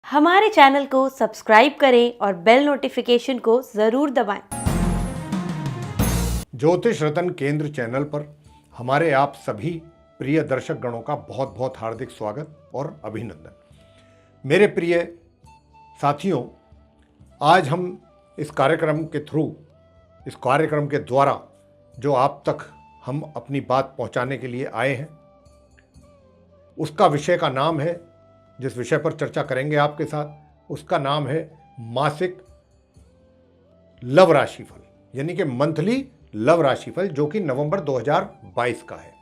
हमारे चैनल को सब्सक्राइब करें और बेल नोटिफिकेशन को ज़रूर दबाएं। ज्योतिष रतन केंद्र चैनल पर हमारे आप सभी प्रिय दर्शक गणों का बहुत बहुत हार्दिक स्वागत और अभिनंदन। मेरे प्रिय साथियों, आज हम इस कार्यक्रम के द्वारा जो आप तक हम अपनी बात पहुंचाने के लिए आए हैं, उसका विषय का नाम है, जिस विषय पर चर्चा करेंगे आपके साथ, उसका नाम है मासिक लव राशिफल, यानी कि मंथली लव राशिफल, जो कि नवंबर 2022 का है।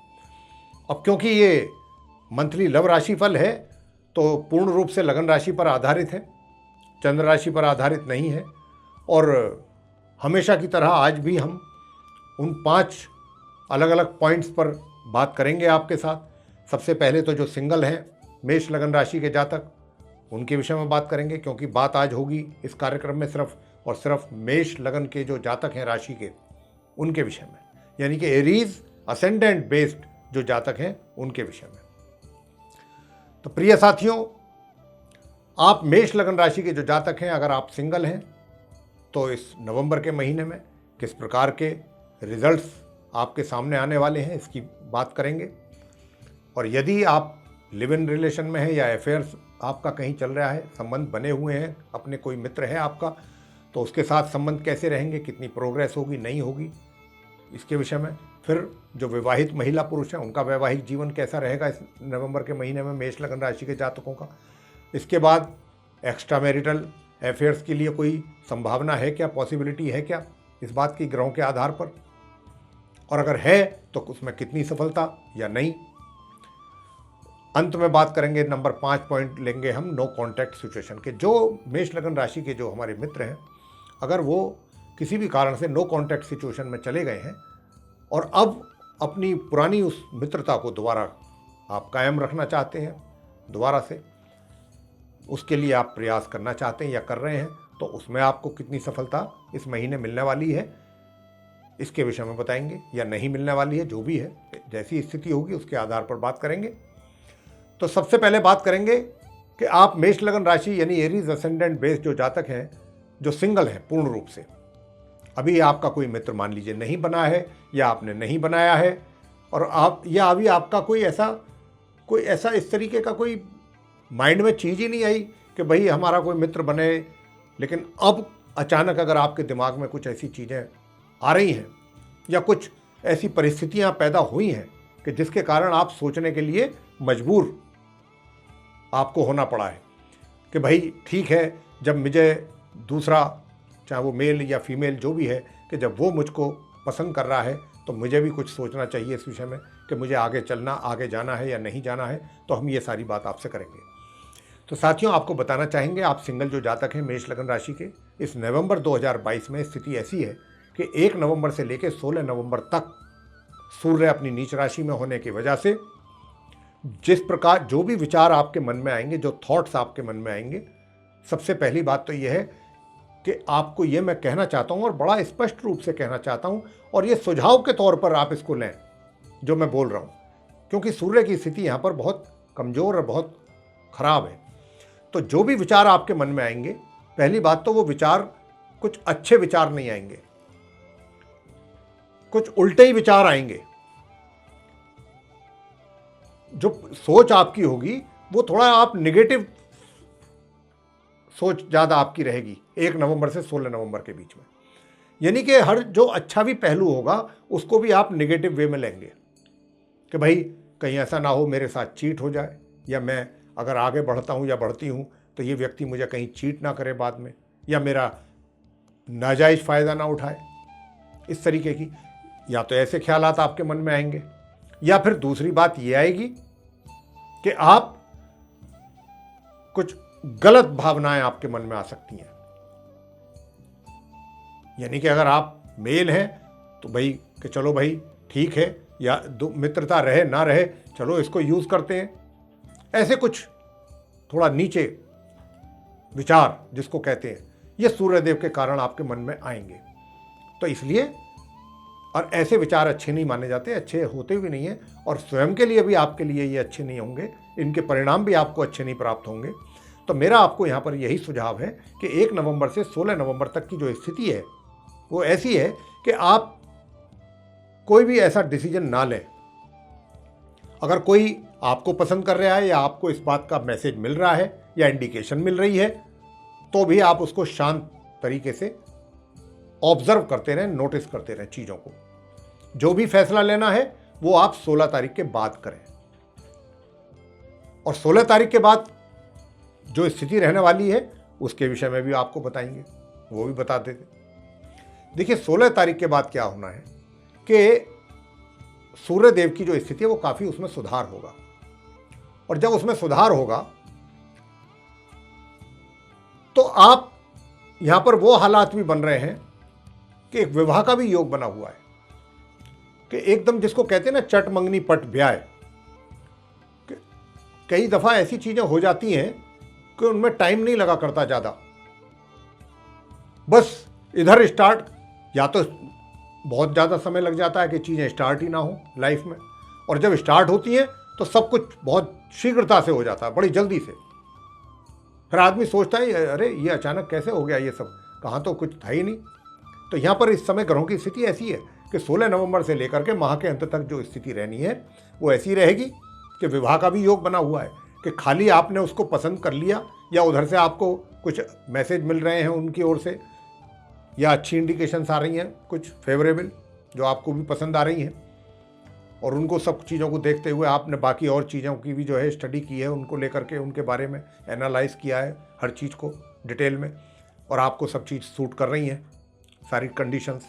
अब क्योंकि ये मंथली लव राशिफल है तो पूर्ण रूप से लगन राशि पर आधारित है, चंद्र राशि पर आधारित नहीं है। और हमेशा की तरह आज भी हम उन 5 अलग अलग पॉइंट्स पर बात करेंगे आपके साथ। सबसे पहले तो जो सिंगल हैं, मेष लगन राशि के जातक, उनके विषय में बात करेंगे, क्योंकि बात आज होगी इस कार्यक्रम में सिर्फ और सिर्फ मेष लगन के जो जातक हैं राशि के, उनके विषय में, यानी कि एरीज असेंडेंट बेस्ड जो जातक हैं उनके विषय में। तो प्रिय साथियों, आप मेष लगन राशि के जो जातक हैं, अगर आप सिंगल हैं तो इस नवंबर के महीने में किस प्रकार के रिजल्ट्स आपके सामने आने वाले हैं, इसकी बात करेंगे। और यदि आप लिव इन रिलेशन में है या अफेयर्स आपका कहीं चल रहा है, संबंध बने हुए हैं, अपने कोई मित्र है आपका, तो उसके साथ संबंध कैसे रहेंगे, कितनी प्रोग्रेस होगी, नहीं होगी, इसके विषय में। फिर जो विवाहित महिला पुरुष हैं, उनका वैवाहिक जीवन कैसा रहेगा इस नवंबर के महीने में मेष लगन राशि के जातकों का। इसके बाद एक्स्ट्रा मैरिटल अफेयर्स के लिए कोई संभावना है क्या, पॉसिबिलिटी है क्या, इस बात की ग्रहों के आधार पर, और अगर है तो उसमें कितनी सफलता या नहीं। अंत में बात करेंगे, नंबर 5 पॉइंट लेंगे हम नो कॉन्टैक्ट सिचुएशन के। जो मेष लगन राशि के जो हमारे मित्र हैं, अगर वो किसी भी कारण से नो कॉन्टैक्ट सिचुएशन में चले गए हैं और अब अपनी पुरानी उस मित्रता को दोबारा आप कायम रखना चाहते हैं, दोबारा से उसके लिए आप प्रयास करना चाहते हैं या कर रहे हैं, तो उसमें आपको कितनी सफलता इस महीने मिलने वाली है, इसके विषय में बताएंगे, या नहीं मिलने वाली है, जो भी है, जैसी स्थिति होगी उसके आधार पर बात करेंगे। तो सबसे पहले बात करेंगे कि आप मेष लगन राशि यानी एरीज असेंडेंट बेस्ड जो जातक हैं, जो सिंगल हैं पूर्ण रूप से, अभी आपका कोई मित्र मान लीजिए नहीं बना है, या आपने नहीं बनाया है, और आप या अभी आपका कोई ऐसा इस तरीके का कोई माइंड में चीज़ ही नहीं आई कि भाई हमारा कोई मित्र बने, लेकिन अब अचानक अगर आपके दिमाग में कुछ ऐसी चीज़ें आ रही हैं या कुछ ऐसी परिस्थितियां पैदा हुई हैं कि जिसके कारण आप सोचने के लिए मजबूर आपको होना पड़ा है कि भाई ठीक है, जब मुझे दूसरा, चाहे वो मेल या फीमेल जो भी है, कि जब वो मुझको पसंद कर रहा है तो मुझे भी कुछ सोचना चाहिए इस विषय में कि मुझे आगे चलना, आगे जाना है या नहीं जाना है। तो हम ये सारी बात आपसे करेंगे। तो साथियों, आपको बताना चाहेंगे, आप सिंगल जो जातक हैं मेष लगन राशि के, इस नवंबर 2022 में स्थिति ऐसी है कि 1 नवंबर से लेकर 16 नवंबर तक सूर्य अपनी नीच राशि में होने की वजह से जिस प्रकार जो भी विचार आपके मन में आएंगे, जो थॉट्स आपके मन में आएंगे, सबसे पहली बात तो यह है कि आपको ये मैं कहना चाहता हूँ और बड़ा स्पष्ट रूप से कहना चाहता हूँ, और ये सुझाव के तौर पर आप इसको लें जो मैं बोल रहा हूँ, क्योंकि सूर्य की स्थिति यहाँ पर बहुत कमज़ोर और बहुत खराब है। तो जो भी विचार आपके मन में आएंगे, पहली बात तो वो विचार कुछ अच्छे विचार नहीं आएंगे, कुछ उल्टे ही विचार आएंगे। जो सोच आपकी होगी वो थोड़ा आप निगेटिव सोच ज़्यादा आपकी रहेगी 1 नवंबर से 16 नवंबर के बीच में, यानी कि हर जो अच्छा भी पहलू होगा उसको भी आप निगेटिव वे में लेंगे कि भाई कहीं ऐसा ना हो मेरे साथ चीट हो जाए, या मैं अगर आगे बढ़ता हूँ या बढ़ती हूँ तो ये व्यक्ति मुझे कहीं चीट ना करे बाद में, या मेरा नाजायज़ फ़ायदा ना उठाए। इस तरीके की या तो ऐसे ख्यालात आपके मन में आएंगे, या फिर दूसरी बात ये आएगी कि आप कुछ गलत भावनाएं आपके मन में आ सकती हैं। यानी कि अगर आप मेल हैं तो भाई कि चलो भाई ठीक है, या मित्रता रहे ना रहे, चलो इसको यूज़ करते हैं, ऐसे कुछ थोड़ा नीचे विचार जिसको कहते हैं, ये सूर्यदेव के कारण आपके मन में आएंगे। तो इसलिए, और ऐसे विचार अच्छे नहीं माने जाते, अच्छे होते भी नहीं हैं, और स्वयं के लिए भी आपके लिए ये अच्छे नहीं होंगे, इनके परिणाम भी आपको अच्छे नहीं प्राप्त होंगे। तो मेरा आपको यहाँ पर यही सुझाव है कि 1 नवंबर से 16 नवंबर तक की जो स्थिति है वो ऐसी है कि आप कोई भी ऐसा डिसीजन ना लें। अगर कोई आपको पसंद कर रहा है या आपको इस बात का मैसेज मिल रहा है या इंडिकेशन मिल रही है, तो भी आप उसको शांत तरीके से ऑब्जर्व करते रहें, नोटिस करते रहें चीज़ों को। जो भी फैसला लेना है वो आप 16 तारीख के बाद करें, और 16 तारीख के बाद जो स्थिति रहने वाली है उसके विषय में भी आपको बताएंगे, वो भी बता देते। देखिए 16 तारीख के बाद क्या होना है कि सूर्य देव की जो स्थिति है वो काफ़ी उसमें सुधार होगा, और जब उसमें सुधार होगा तो आप यहां पर वो हालात भी बन रहे हैं कि एक विवाह का भी योग बना हुआ है कि एकदम जिसको कहते हैं ना चट मंगनी पट ब्याह, कई दफ़ा ऐसी चीज़ें हो जाती हैं कि उनमें टाइम नहीं लगा करता ज़्यादा, बस इधर स्टार्ट, या तो बहुत ज़्यादा समय लग जाता है कि चीज़ें स्टार्ट ही ना हो लाइफ में, और जब स्टार्ट होती हैं तो सब कुछ बहुत शीघ्रता से हो जाता है, बड़ी जल्दी से। फिर आदमी सोचता है अरे ये अचानक कैसे हो गया, ये सब कहाँ, तो कुछ था ही नहीं। तो यहाँ पर इस समय ग्रहों की स्थिति ऐसी है कि 16 नवंबर से लेकर के माह के अंत तक जो स्थिति रहनी है वो ऐसी रहेगी कि विवाह का भी योग बना हुआ है कि खाली आपने उसको पसंद कर लिया या उधर से आपको कुछ मैसेज मिल रहे हैं उनकी ओर से, या अच्छी इंडिकेशंस आ रही हैं कुछ फेवरेबल जो आपको भी पसंद आ रही हैं, और उनको सब चीज़ों को देखते हुए आपने बाकी और चीज़ों की भी जो है स्टडी की है, उनको लेकर के उनके बारे में एनालाइज किया है हर चीज़ को डिटेल में, और आपको सब चीज़ सूट कर रही हैं सारी कंडीशंस,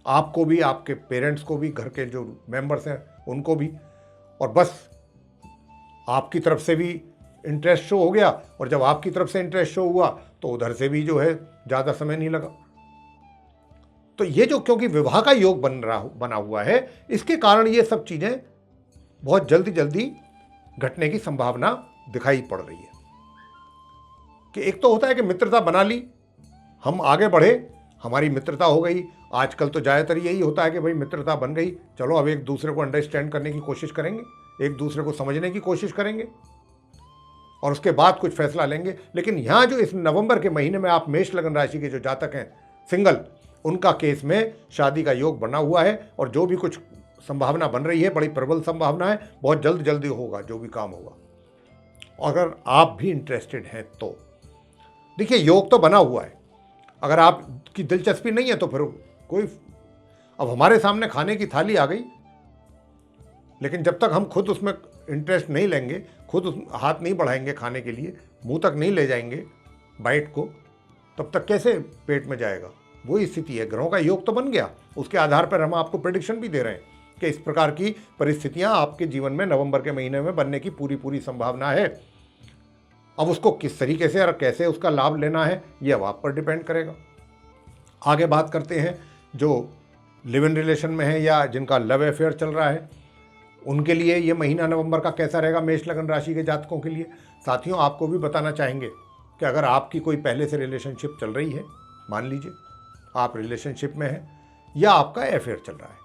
आपको भी, आपके पेरेंट्स को भी, घर के जो मेंबर्स हैं उनको भी, और बस आपकी तरफ से भी इंटरेस्ट शो हो गया, और जब आपकी तरफ से इंटरेस्ट शो हुआ तो उधर से भी जो है ज़्यादा समय नहीं लगा। तो ये जो क्योंकि विवाह का योग बना हुआ है, इसके कारण ये सब चीज़ें बहुत जल्दी जल्दी घटने की संभावना दिखाई पड़ रही है। कि एक तो होता है कि मित्रता बना ली, हम आगे बढ़े, हमारी मित्रता हो गई। आजकल तो ज़्यादातर यही होता है कि भाई मित्रता बन गई, चलो अब एक दूसरे को अंडरस्टैंड करने की कोशिश करेंगे, एक दूसरे को समझने की कोशिश करेंगे, और उसके बाद कुछ फैसला लेंगे। लेकिन यहाँ जो इस नवंबर के महीने में आप मेष लगन राशि के जो जातक हैं सिंगल, उनका केस में शादी का योग बना हुआ है, और जो भी कुछ संभावना बन रही है बड़ी प्रबल संभावना है, बहुत जल्दी होगा जो भी काम होगा। अगर आप भी इंटरेस्टेड हैं तो देखिए योग तो बना हुआ है, अगर आपकी दिलचस्पी नहीं है तो फिर कोई, अब हमारे सामने खाने की थाली आ गई, लेकिन जब तक हम खुद उसमें इंटरेस्ट नहीं लेंगे, खुद हाथ नहीं बढ़ाएंगे खाने के लिए, मुंह तक नहीं ले जाएंगे बाइट को, तब तक कैसे पेट में जाएगा। वही स्थिति है, ग्रहों का योग तो बन गया, उसके आधार पर हम आपको प्रेडिक्शन भी दे रहे हैं कि इस प्रकार की परिस्थितियां आपके जीवन में नवंबर के महीने में बनने की पूरी संभावना है। अब उसको किस तरीके से और कैसे उसका लाभ लेना है ये अब आप पर डिपेंड करेगा। आगे बात करते हैं जो लिव इन रिलेशन में है या जिनका लव अफेयर चल रहा है, उनके लिए ये महीना नवंबर का कैसा रहेगा मेष लगन राशि के जातकों के लिए। साथियों, आपको भी बताना चाहेंगे कि अगर आपकी कोई पहले से रिलेशनशिप चल रही है, मान लीजिए आप रिलेशनशिप में हैं या आपका अफेयर चल रहा है,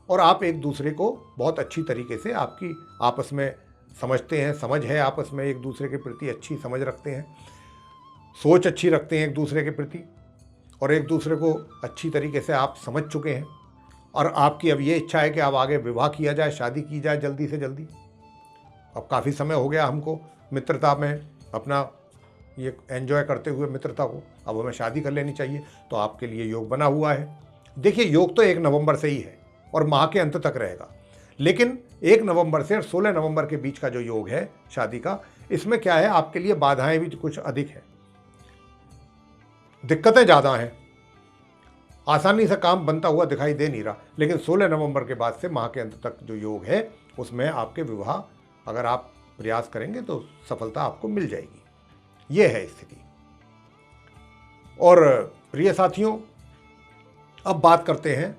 और आप एक दूसरे को बहुत अच्छी तरीके से आपकी आपस में समझते हैं, समझ है आपस में, एक दूसरे के प्रति अच्छी समझ रखते हैं, सोच अच्छी रखते हैं एक दूसरे के प्रति, और एक दूसरे को अच्छी तरीके से आप समझ चुके हैं, और आपकी अब ये इच्छा है कि अब आगे विवाह किया जाए, शादी की जाए जल्दी से जल्दी। अब काफ़ी समय हो गया हमको मित्रता में अपना ये एंजॉय करते हुए मित्रता को, अब हमें शादी कर लेनी चाहिए, तो आपके लिए योग बना हुआ है। देखिए योग तो 1 नवंबर से ही है और माह के अंत तक रहेगा, लेकिन 1 नवंबर से 16 नवंबर के बीच का जो योग है शादी का, इसमें क्या है, आपके लिए बाधाएं भी कुछ अधिक है, दिक्कतें ज़्यादा हैं, आसानी से काम बनता हुआ दिखाई दे नहीं रहा। लेकिन 16 नवंबर के बाद से माह के अंत तक जो योग है उसमें आपके विवाह, अगर आप प्रयास करेंगे तो सफलता आपको मिल जाएगी। ये है स्थिति। और प्रिय साथियों, अब बात करते हैं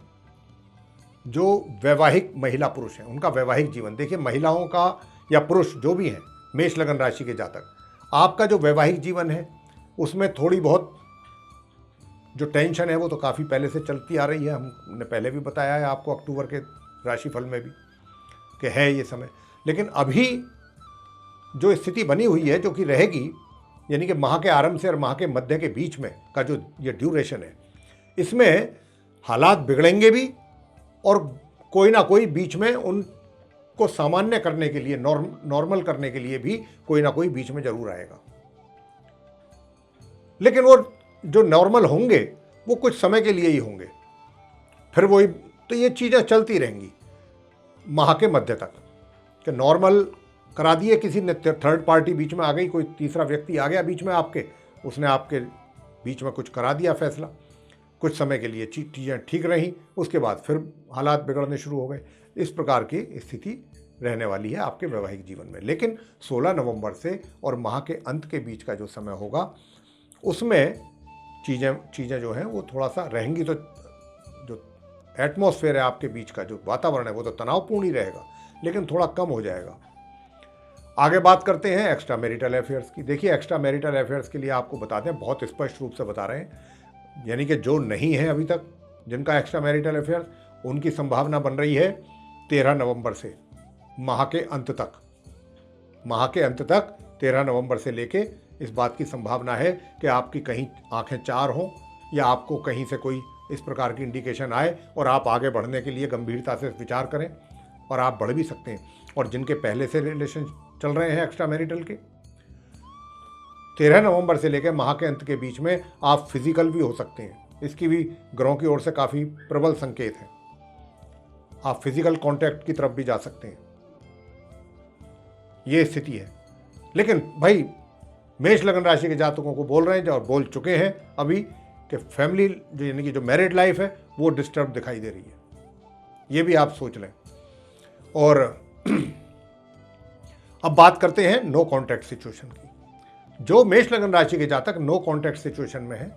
जो वैवाहिक महिला पुरुष हैं, उनका वैवाहिक जीवन। देखिए महिलाओं का या पुरुष जो भी हैं मेष लगन राशि के जातक, आपका जो वैवाहिक जीवन है उसमें थोड़ी बहुत जो टेंशन है वो तो काफ़ी पहले से चलती आ रही है। हमने पहले भी बताया है आपको अक्टूबर के राशिफल में भी कि है ये समय। लेकिन अभी जो स्थिति बनी हुई है जो कि रहेगी यानी कि माह के आरंभ से और माह के मध्य के बीच में का जो ये ड्यूरेशन है, इसमें हालात बिगड़ेंगे भी और कोई ना कोई बीच में उनको सामान्य करने के लिए, नॉर्मल करने के लिए भी कोई ना कोई बीच में जरूर आएगा। लेकिन वो जो नॉर्मल होंगे वो कुछ समय के लिए ही होंगे, फिर वही, तो ये चीज़ें चलती रहेंगी माह के मध्य तक कि नॉर्मल करा दिए, किसी ने थर्ड पार्टी बीच में आ गई, कोई तीसरा व्यक्ति आ गया बीच में आपके, उसने आपके बीच में कुछ करा दिया फैसला, कुछ समय के लिए चीज़ें ठीक रहीं, उसके बाद फिर हालात बिगड़ने शुरू हो गए। इस प्रकार की स्थिति रहने वाली है आपके वैवाहिक जीवन में। लेकिन 16 नवंबर से और माह के अंत के बीच का जो समय होगा उसमें चीज़ें जो हैं वो थोड़ा सा रहेंगी। तो जो एटमॉस्फेयर है आपके बीच का, जो वातावरण है, वो तो तनावपूर्ण ही रहेगा, लेकिन थोड़ा कम हो जाएगा। आगे बात करते हैं एक्स्ट्रा मैरिटल अफेयर्स की। देखिए, एक्स्ट्रा मैरिटल अफेयर्स के लिए आपको बता दें, बहुत स्पष्ट रूप से बता रहे हैं, यानी कि जो नहीं है अभी तक जिनका एक्स्ट्रा मैरिटल अफेयर्स, उनकी संभावना बन रही है 13 नवंबर से माह के अंत तक। माह के अंत तक 13 नवंबर से लेके इस बात की संभावना है कि आपकी कहीं आंखें चार हों या आपको कहीं से कोई इस प्रकार की इंडिकेशन आए और आप आगे बढ़ने के लिए गंभीरता से विचार करें, और आप बढ़ भी सकते हैं। और जिनके पहले से रिलेशन चल रहे हैं एक्स्ट्रा मैरिटल के, 13 नवंबर से लेकर माह के अंत के बीच में आप फिजिकल भी हो सकते हैं। इसकी भी ग्रहों की ओर से काफ़ी प्रबल संकेत है, आप फिजिकल कांटेक्ट की तरफ भी जा सकते हैं, ये स्थिति है। लेकिन भाई, मेष लग्न राशि के जातकों को बोल रहे हैं और बोल चुके हैं अभी कि फैमिली जो यानी कि जो मैरिड लाइफ है वो डिस्टर्ब दिखाई दे रही है, ये भी आप सोच लें। और अब बात करते हैं नो कॉन्टैक्ट सिचुएशन की। जो मेष लग्न राशि के जातक नो कॉन्टैक्ट सिचुएशन में हैं,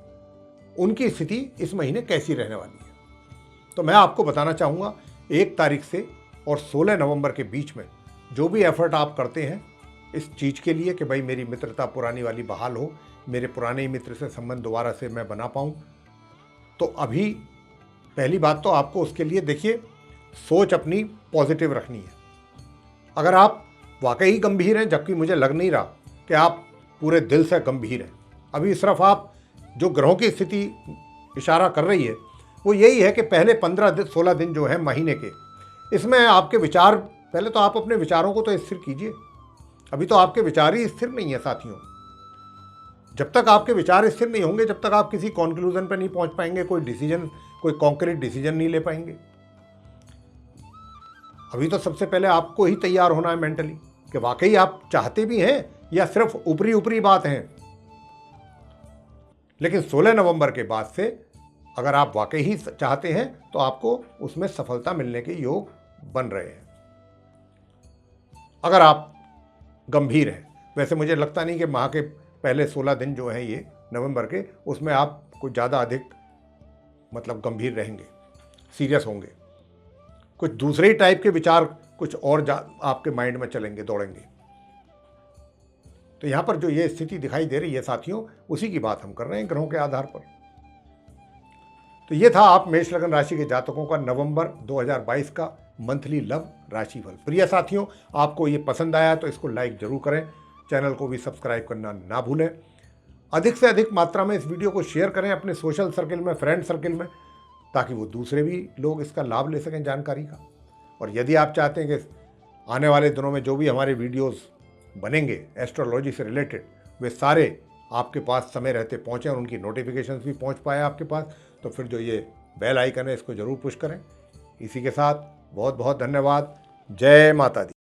उनकी स्थिति इस महीने कैसी रहने वाली है, तो मैं आपको बताना चाहूँगा 1 तारीख से और 16 नवंबर के बीच में जो भी एफर्ट आप करते हैं इस चीज़ के लिए कि भाई मेरी मित्रता पुरानी वाली बहाल हो, मेरे पुराने ही मित्र से संबंध दोबारा से मैं बना पाऊँ, तो अभी पहली बात तो आपको उसके लिए देखिए सोच अपनी पॉजिटिव रखनी है। अगर आप वाकई गंभीर हैं, जबकि मुझे लग नहीं रहा कि आप पूरे दिल से गंभीर हैं, अभी सिर्फ आप जो ग्रहों की स्थिति इशारा कर रही है वो यही है कि पहले 15-16 दिन जो है महीने के, इसमें आपके विचार, पहले तो आप अपने विचारों को तो स्थिर कीजिए। अभी तो आपके विचार ही स्थिर नहीं है साथियों। जब तक आपके विचार स्थिर नहीं होंगे, जब तक आप किसी कॉन्क्लूजन पर नहीं पहुंच पाएंगे, कोई कॉन्क्रीट डिसीजन नहीं ले पाएंगे। अभी तो सबसे पहले आपको ही तैयार होना है मेंटली कि वाकई आप चाहते भी हैं या सिर्फ ऊपरी ऊपरी बात है। लेकिन 16 नवंबर के बाद से अगर आप वाकई ही चाहते हैं तो आपको उसमें सफलता मिलने के योग बन रहे हैं, अगर आप गंभीर हैं। वैसे मुझे लगता नहीं कि माह के पहले 16 दिन जो हैं ये नवंबर के, उसमें आप कुछ ज़्यादा अधिक मतलब गंभीर रहेंगे, सीरियस होंगे। कुछ दूसरे ही टाइप के विचार कुछ और आपके माइंड में चलेंगे, दौड़ेंगे। तो यहाँ पर जो ये स्थिति दिखाई दे रही है साथियों, उसी की बात हम कर रहे हैं ग्रहों के आधार पर। तो ये था आप मेष लग्न राशि के जातकों का नवंबर 2022 का मंथली लव राशिफल। प्रिय साथियों, आपको ये पसंद आया तो इसको लाइक जरूर करें, चैनल को भी सब्सक्राइब करना ना भूलें। अधिक से अधिक मात्रा में इस वीडियो को शेयर करें अपने सोशल सर्किल में, फ्रेंड सर्किल में, ताकि वो दूसरे भी लोग इसका लाभ ले सकें जानकारी का। और यदि आप चाहते हैं कि आने वाले दिनों में जो भी हमारे वीडियोस बनेंगे एस्ट्रोलॉजी से रिलेटेड, वे सारे आपके पास समय रहते पहुँचें और उनकी नोटिफिकेशंस भी पहुँच पाए आपके पास, तो फिर जो ये बेल आइकन है इसको ज़रूर पुश करें। इसी के साथ बहुत बहुत धन्यवाद। जय माता दी।